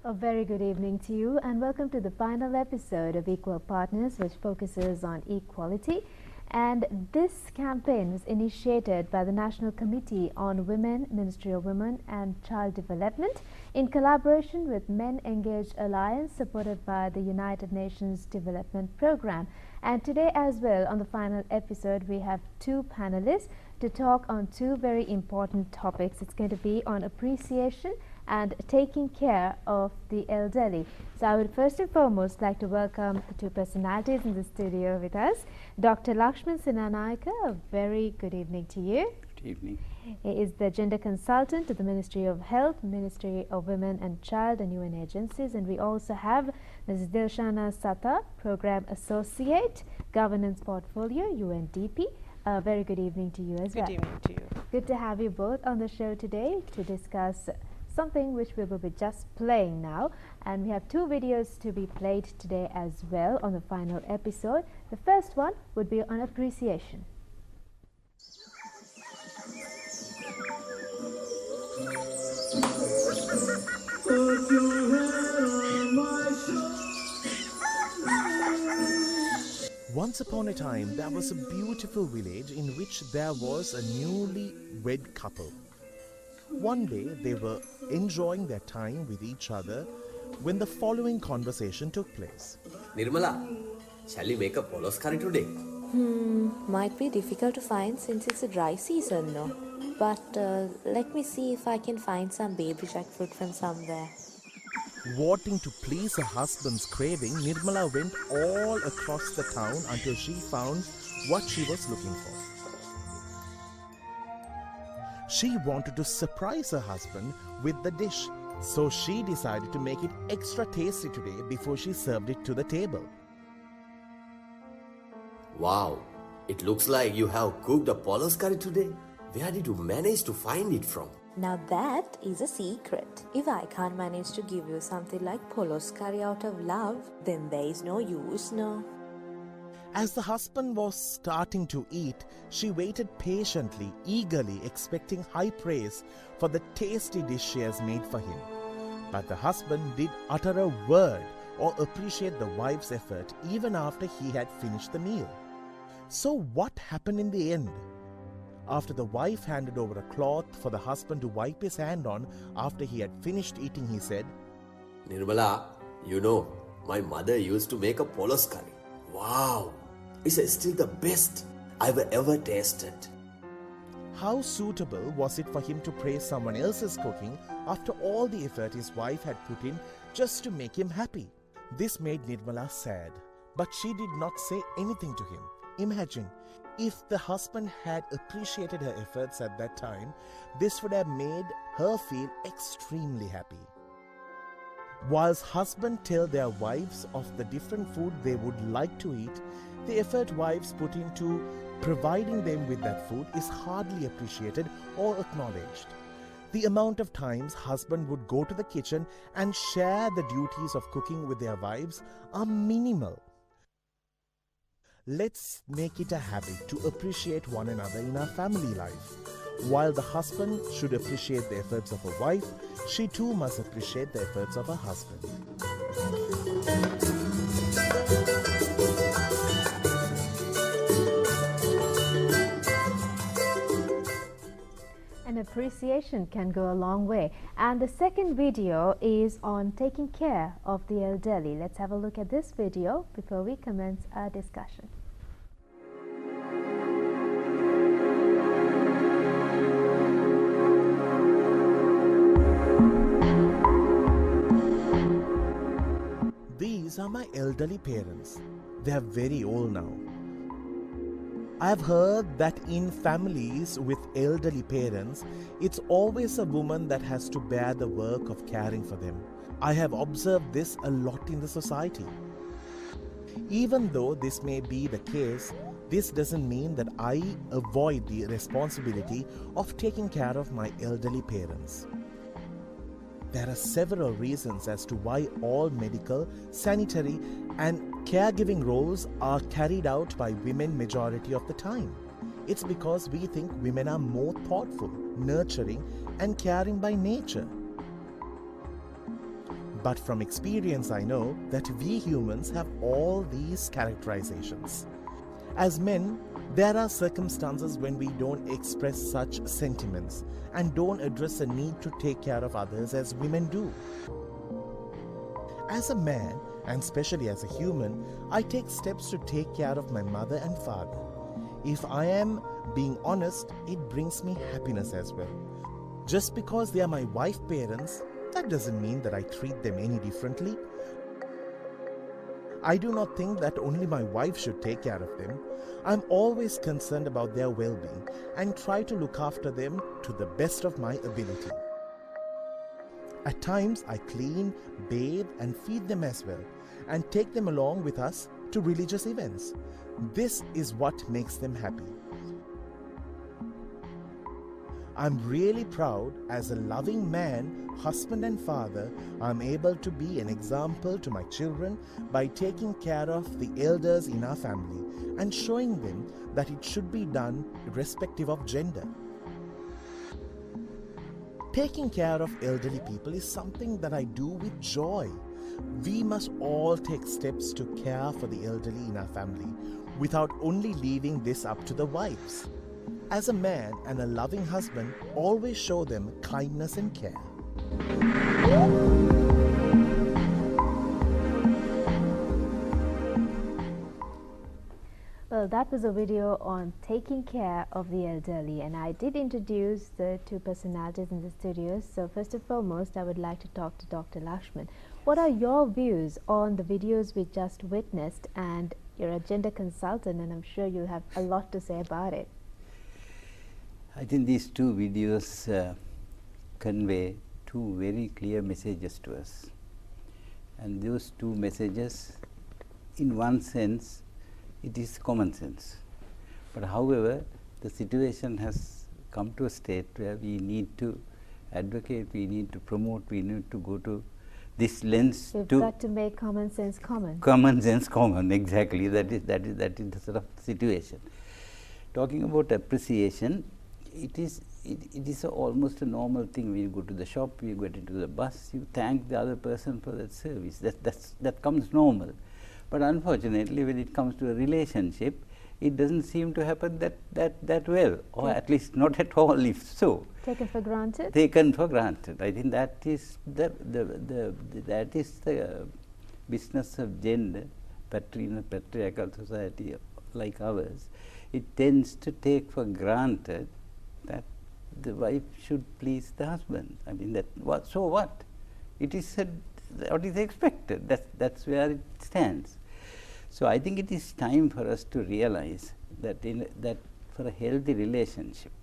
A very good evening to you and welcome to the final episode of Equal Partners, which focuses on equality. And this campaign was initiated by the National Committee on Women, Ministry of Women and Child Development in collaboration with Men Engaged Alliance, supported by the United Nations Development Programme. And today as well, on the final episode, we have two panelists to talk on two very important topics. It's going to be on appreciation and taking care of the elderly. So I would first and foremost like to welcome the two personalities in the studio with us. Dr. Lakshman Sinanayaka, a very good evening to you. Good evening. He is the Gender Consultant to the Ministry of Health, Ministry of Women and Child and UN agencies. And we also have Ms. Dilshana Sata, Program Associate, Governance Portfolio, UNDP. A very good evening to you as well. Good evening to you. Good to have you both on the show today to discuss something which we will be just playing now, and we have two videos to be played today as well on the final episode. The first one would be on appreciation. Once upon a time, there was a beautiful village in which there was a newly wed couple. One day, they were enjoying their time with each other when the following conversation took place. Nirmala, shall we make a polos curry today? Might be difficult to find since it's a dry season, no? But let me see if I can find some baby jackfruit from somewhere. Wanting to please her husband's craving, Nirmala went all across the town until she found what she was looking for. She wanted to surprise her husband with the dish, so she decided to make it extra tasty today before she served it to the table. Wow, it looks like you have cooked a polos curry today. Where did you manage to find it from? Now that is a secret. If I can't manage to give you something like polos curry out of love, then there is no use, no? As the husband was starting to eat, she waited patiently, eagerly expecting high praise for the tasty dish she has made for him. But the husband did utter a word or appreciate the wife's effort even after he had finished the meal. So what happened in the end? After the wife handed over a cloth for the husband to wipe his hand on after he had finished eating, he said, Nirmala, you know, my mother used to make a polos curry. Wow, it's still the best I've ever tasted. How suitable was it for him to praise someone else's cooking after all the effort his wife had put in just to make him happy? This made Nirmala sad, but she did not say anything to him. Imagine, if the husband had appreciated her efforts at that time, this would have made her feel extremely happy. Whilst husbands tell their wives of the different food they would like to eat, the effort wives put into providing them with that food is hardly appreciated or acknowledged. The amount of times husbands would go to the kitchen and share the duties of cooking with their wives are minimal. Let's make it a habit to appreciate one another in our family life. While the husband should appreciate the efforts of a wife, she too must appreciate the efforts of her husband. And appreciation can go a long way. And the second video is on taking care of the elderly. Let's have a look at this video before we commence our discussion. These are my elderly parents. They are very old now. I have heard that in families with elderly parents, it's always a woman that has to bear the work of caring for them. I have observed this a lot in the society. Even though this may be the case, this doesn't mean that I avoid the responsibility of taking care of my elderly parents. There are several reasons as to why all medical, sanitary and caregiving roles are carried out by women majority of the time. It's because we think women are more thoughtful, nurturing and caring by nature. But from experience, I know that we humans have all these characterizations. As men, there are circumstances when we don't express such sentiments and don't address the need to take care of others as women do. As a man, and especially as a human, I take steps to take care of my mother and father. If I am being honest, it brings me happiness as well. Just because they are my wife parents, that doesn't mean that I treat them any differently. I do not think that only my wife should take care of them. I'm always concerned about their well-being and try to look after them to the best of my ability. At times, I clean, bathe and feed them as well, and take them along with us to religious events. This is what makes them happy. I'm really proud as a loving man, husband and father, I'm able to be an example to my children by taking care of the elders in our family and showing them that it should be done irrespective of gender. Taking care of elderly people is something that I do with joy. We must all take steps to care for the elderly in our family without only leaving this up to the wives. As a man and a loving husband, always show them kindness and care. Well, that was a video on taking care of the elderly, and I did introduce the two personalities in the studio. So first and foremost, I would like to talk to Dr. Lakshman. What are your views on the videos we just witnessed? And you're a gender consultant, and I'm sure you'll have a lot to say about it. I think these two videos convey two very clear messages to us, and those two messages, in one sense, it is common sense. But however, the situation has come to a state where we need to advocate, we need to promote, we need to go to this lens. We've got to make common sense common. Common sense common, exactly. That is the sort of situation. Talking about appreciation, it is almost a normal thing. When you go to the shop, you get into the bus, you thank the other person for that service. That comes normal. But unfortunately, when it comes to a relationship, it doesn't seem to happen that well, or at least not at all, if so. Taken for granted? Taken for granted. I think that is the business of gender, in a patriarchal society like ours. It tends to take for granted that the wife should please the husband. I mean, so what? It is what is expected. That's where it stands. So I think it is time for us to realize that for a healthy relationship,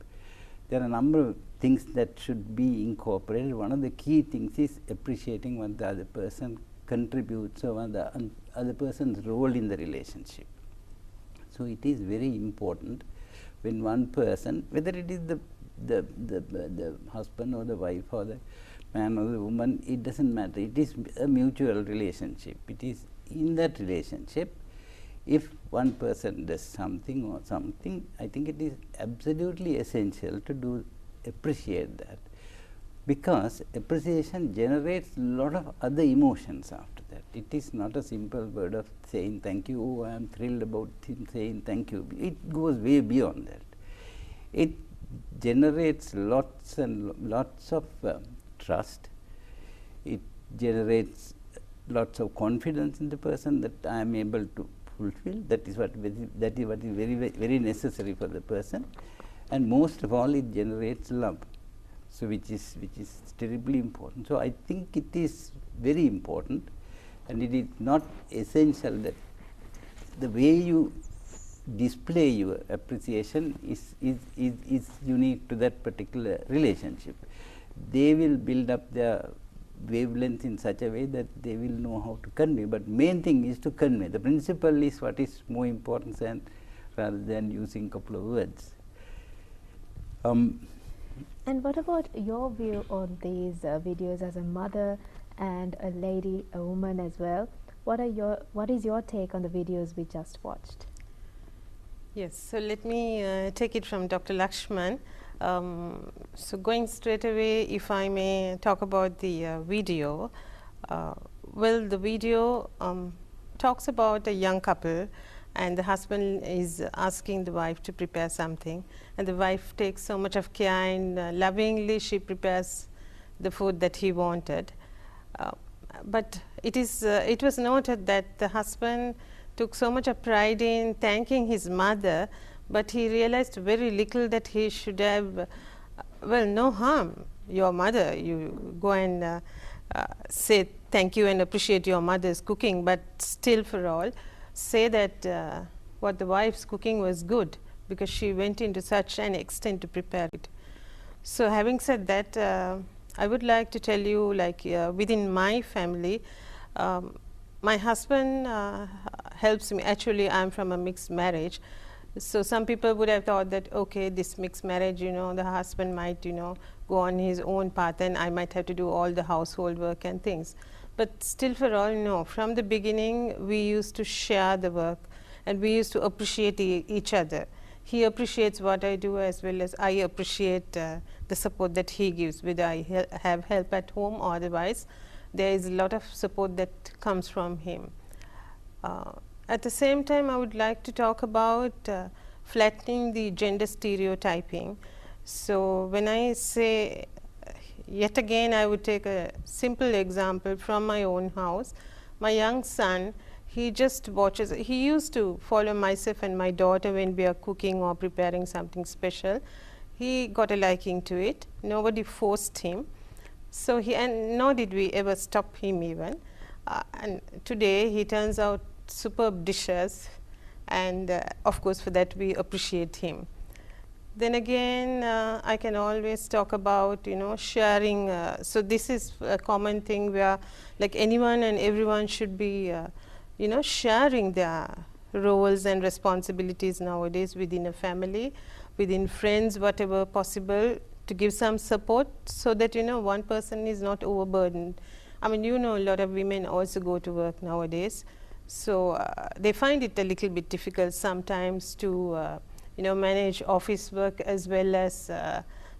there are a number of things that should be incorporated. One of the key things is appreciating what the other person contributes, or what the other person's role in the relationship. So it is very important when one person, whether it is the husband or the wife or the man or the woman, it doesn't matter. It is a mutual relationship. It is in that relationship, if one person does something or something, I think it is absolutely essential to appreciate that, because appreciation generates a lot of other emotions after that. It is not a simple word of saying thank you. Oh, I am thrilled about him saying thank you. It goes way beyond that. It generates lots and lots of trust. It generates lots of confidence in the person that I am able to fulfill. That is what is very, very necessary for the person, and most of all, it generates love. So which is terribly important. So I think it is very important, and it is not essential that the way you display your appreciation is unique to that particular relationship. They will build up their wavelength in such a way that they will know how to convey, but main thing is to convey. The principle is what is more important rather than using a couple of words. And what about your view on these videos as a mother and a lady, a woman as well? What is your take on the videos we just watched? Yes, so let me take it from Dr. Lakshman. So going straight away, if I may talk about the video, Well, the video talks about a young couple, and the husband is asking the wife to prepare something, and the wife takes so much of care and lovingly she prepares the food that he wanted. But it was noted that the husband took so much of pride in thanking his mother, but he realized very little that he should have, well, no harm, your mother, you go and say thank you and appreciate your mother's cooking, but still for all, say that what the wife's cooking was good because she went into such an extent to prepare it. So having said that, I would like to tell you, like within my family, my husband helps me. Actually, I am from a mixed marriage. So some people would have thought that, okay, this mixed marriage, you know, the husband might, you know, go on his own path and I might have to do all the household work and things. But still for all, no. From the beginning, we used to share the work and we used to appreciate each other. He appreciates what I do as well as I appreciate the support that he gives, whether I have help at home or otherwise. There is a lot of support that comes from him. At the same time, I would like to talk about flattening the gender stereotyping. So when I say, yet again I would take a simple example from my own house. My young son, he just watches, he used to follow myself and my daughter when we are cooking or preparing something special. He got a liking to it, nobody forced him. So and nor did we ever stop him even. And today he turns out superb dishes, and of course for that we appreciate him. Then again, I can always talk about, you know, sharing. So this is a common thing where like anyone and everyone should be, you know, sharing their roles and responsibilities nowadays within a family, within friends, whatever possible, to give some support so that, you know, one person is not overburdened. I mean, you know, a lot of women also go to work nowadays. So they find it a little bit difficult sometimes to, you know, manage office work as well as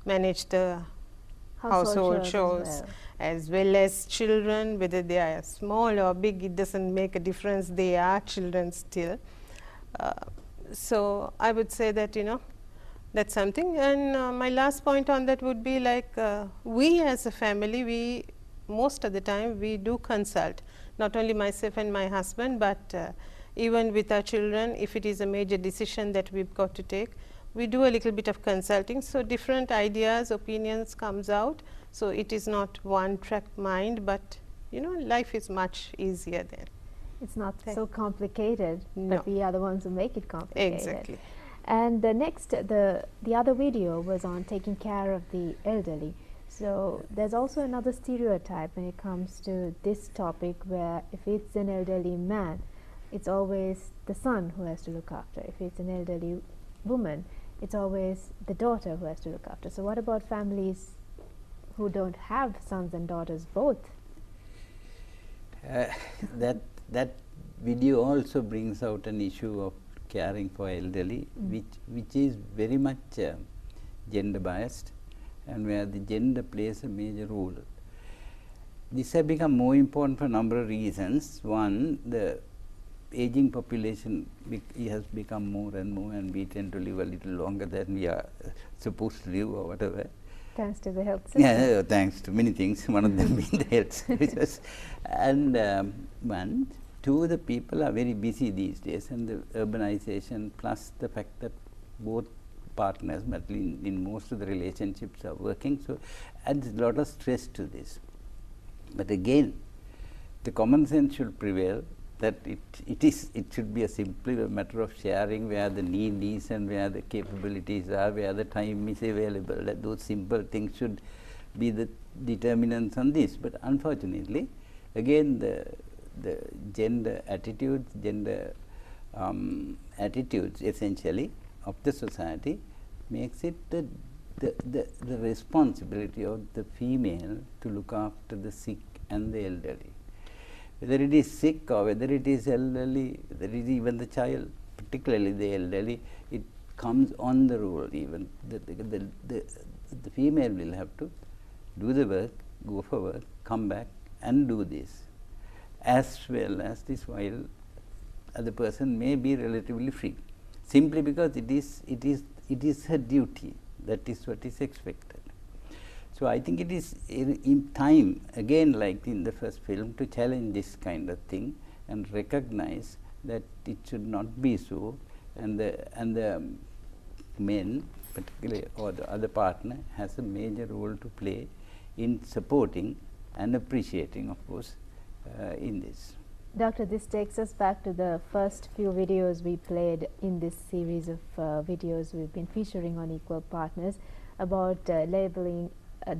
manage the household chores as well as children, whether they are small or big, it doesn't make a difference, they are children still. So I would say that, you know, that's something. And my last point on that would be like we as a family, we most of the time we do consult, not only myself and my husband, but even with our children. If it is a major decision that we've got to take, we do a little bit of consulting, so different ideas, opinions comes out. So it is not one track mind, but, you know, life is much easier then. It's not so complicated, No. but we are the ones who make it complicated. Exactly. And the next, the other video was on taking care of the elderly. So there's also another stereotype when it comes to this topic, where if it's an elderly man, it's always the son who has to look after. If it's an elderly woman, it's always the daughter who has to look after. So what about families who don't have sons and daughters both? That video also brings out an issue of caring for elderly, which is very much gender biased, and where the gender plays a major role. This has become more important for a number of reasons. One, the aging population has become more and more, and we tend to live a little longer than we are supposed to live or whatever. Thanks to the health system. Yeah, thanks to many things, one of them being the health services. And one, two, the people are very busy these days, and the urbanization plus the fact that both partners, but in most of the relationships, are working, so adds a lot of stress to this. But again, the common sense should prevail that it should be simply a matter of sharing where the need is and where the capabilities are, where the time is available. That those simple things should be the determinants on this. But unfortunately, again, the gender attitudes, attitudes essentially of the society makes it the responsibility of the female to look after the sick and the elderly. Whether it is sick or whether it is elderly, whether it is even the child, particularly the elderly, it comes on the roll. Even the female will have to do the work, go for work, come back and do this, as well as this, while other person may be relatively free, simply because it is her duty. That is what is expected. So I think it is in time, again like in the first film, to challenge this kind of thing and recognize that it should not be so, and the men particularly, or the other partner, has a major role to play in supporting and appreciating, of course, in this. Doctor, this takes us back to the first few videos we played in this series of videos we've been featuring on Equal Partners, about labeling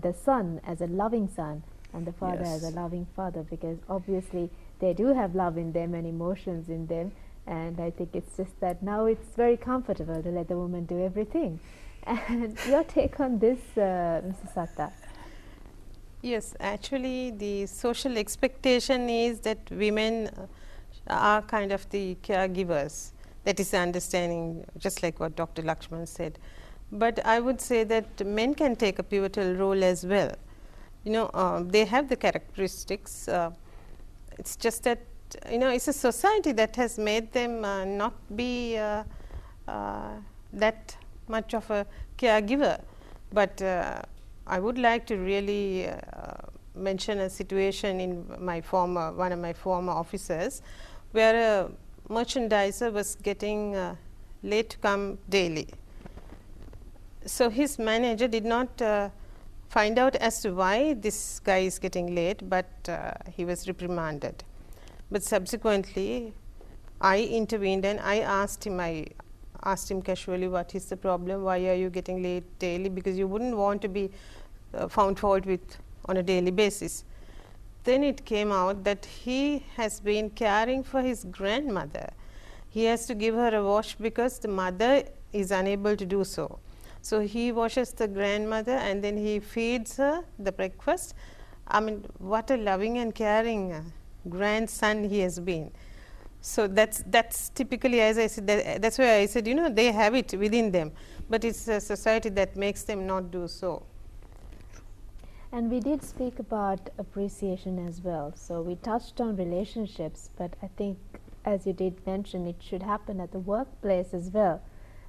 the son as a loving son and the father as a loving father, because obviously they do have love in them and emotions in them, and I think it's just that now it's very comfortable to let the woman do everything. And your take on this, Mrs. Satta? Yes, actually the social expectation is that women are kind of the caregivers. That is the understanding, just like what Dr. Lakshman said. But I would say that men can take a pivotal role as well. You know, they have the characteristics. It's just that, you know, it's a society that has made them not be that much of a caregiver. But I would like to really mention a situation in my one of my former offices, where a merchandiser was getting late to come daily. So his manager did not find out as to why this guy is getting late, but he was reprimanded. But subsequently, I intervened and I asked him casually, what is the problem, why are you getting late daily, because you wouldn't want to be found fault with on a daily basis. Then it came out that he has been caring for his grandmother. He has to give her a wash because the mother is unable to do so. So he washes the grandmother and then he feeds her the breakfast. I mean, what a loving and caring grandson he has been. So that's typically, as I said, that's why I said, you know, they have it within them, but it's a society that makes them not do so. And we did speak about appreciation as well. So we touched on relationships, but I think, as you did mention, it should happen at the workplace as well.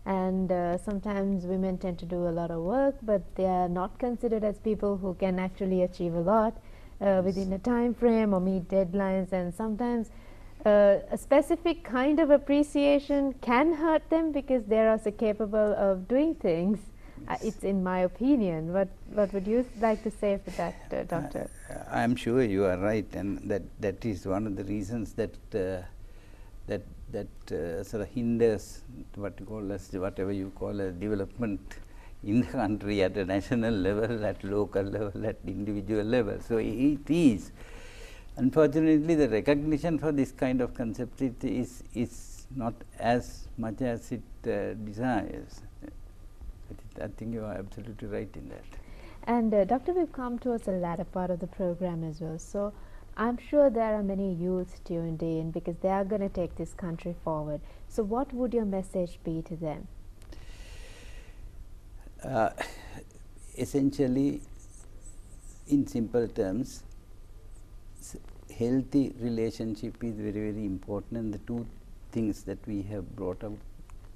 And sometimes women tend to do a lot of work, but they are not considered as people who can actually achieve a lot within a time frame or meet deadlines, and sometimes a specific kind of appreciation can hurt them because they are also capable of doing things. It's in my opinion. What would you like to say for that, Doctor? I'm sure you are right, and that is one of the reasons that sort of hinders whatever you call a development in the country at a national level, at local level, at individual level. So it is, unfortunately, the recognition for this kind of concept is not as much as it desires. I think you are absolutely right in that. And Doctor, we've come towards the latter part of the program as well. So I'm sure there are many youths tuned in because they are going to take this country forward. So what would your message be to them? Essentially, in simple terms, healthy relationship is very, very important, and the two things that we have brought up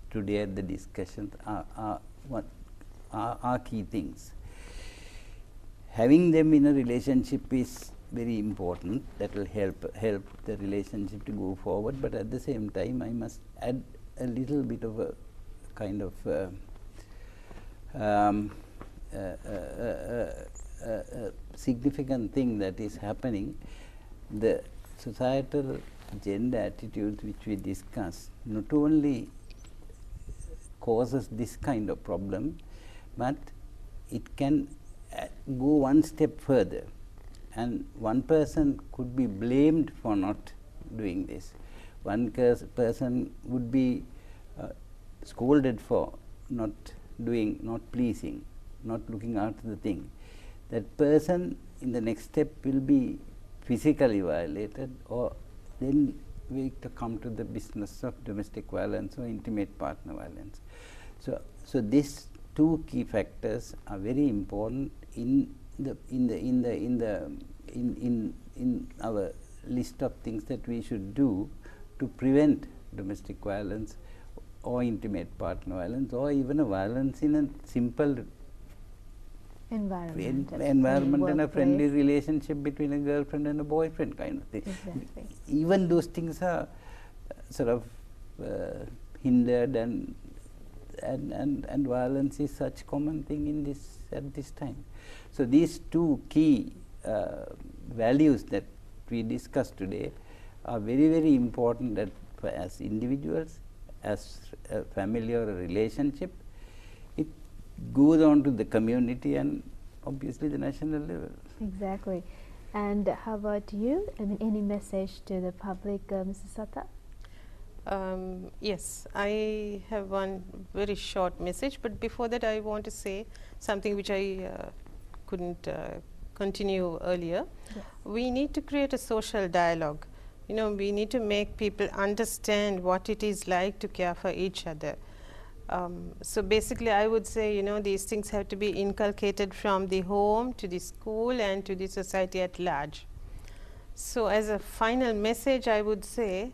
today at the discussions are key things. Having them in a relationship is very important. That will help the relationship to go forward, but at the same time I must add a little bit of a kind of significant thing that is happening. The societal gender attitudes which we discussed not only causes this kind of problem, but it can go one step further, and one person could be blamed for not doing this. One person would be scolded for not doing, not pleasing, not looking after the thing. That person in the next step will be physically violated, or then we come to the business of domestic violence or intimate partner violence. So these two key factors are very important in in our list of things that we should do to prevent domestic violence or intimate partner violence, or even a violence in a simple environment and a friendly relationship between a girlfriend and a boyfriend kind of thing. Exactly. Even those things are sort of hindered, and violence is such common thing in this at this time. So these two key values that we discussed today are very, very important that as individuals, as a family or a relationship. It goes on to the community and obviously the national level. Exactly. And how about you? I mean, any message to the public, Mrs. Sata? Yes, I have one very short message, but before that I want to say something which I couldn't continue earlier. Yes. We need to create a social dialogue. You know, we need to make people understand what it is like to care for each other. So basically I would say, you know, these things have to be inculcated from the home to the school and to the society at large. So as a final message, I would say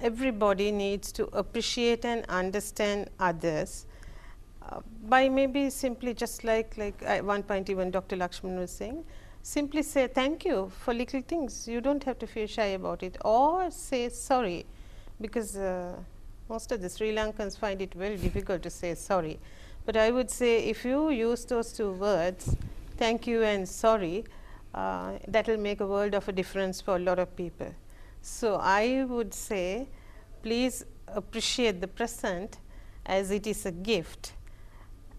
everybody needs to appreciate and understand others by maybe simply just like at one point even Dr. Lakshman was saying, simply say thank you for little things. You don't have to feel shy about it, or say sorry, because most of the Sri Lankans find it very difficult to say sorry. But I would say if you use those two words, thank you and sorry, that will make a world of a difference for a lot of people. So I would say please appreciate the present as it is a gift,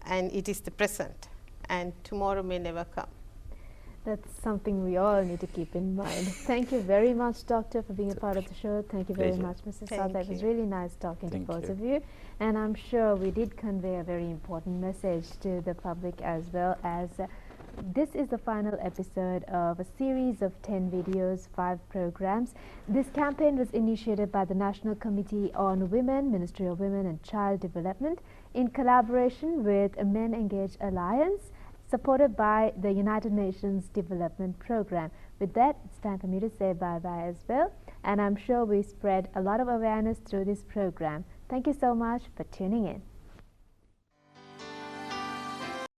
and it is the present, and tomorrow may never come. That's something we all need to keep in mind. Thank you very much, Doctor, for being a part of the show. Thank you very Pleasure. much, Mrs. Thank Sata. It was you. really nice talking Thank to both you. of you. And I'm sure we did convey a very important message to the public as well, as this is the final episode of a series of 10 videos, 5 programs. This campaign was initiated by the National Committee on Women, Ministry of Women and Child Development, in collaboration with a Men Engage Alliance, supported by the United Nations Development Program. With that, it's time for me to say bye-bye as well. And I'm sure we spread a lot of awareness through this program. Thank you so much for tuning in.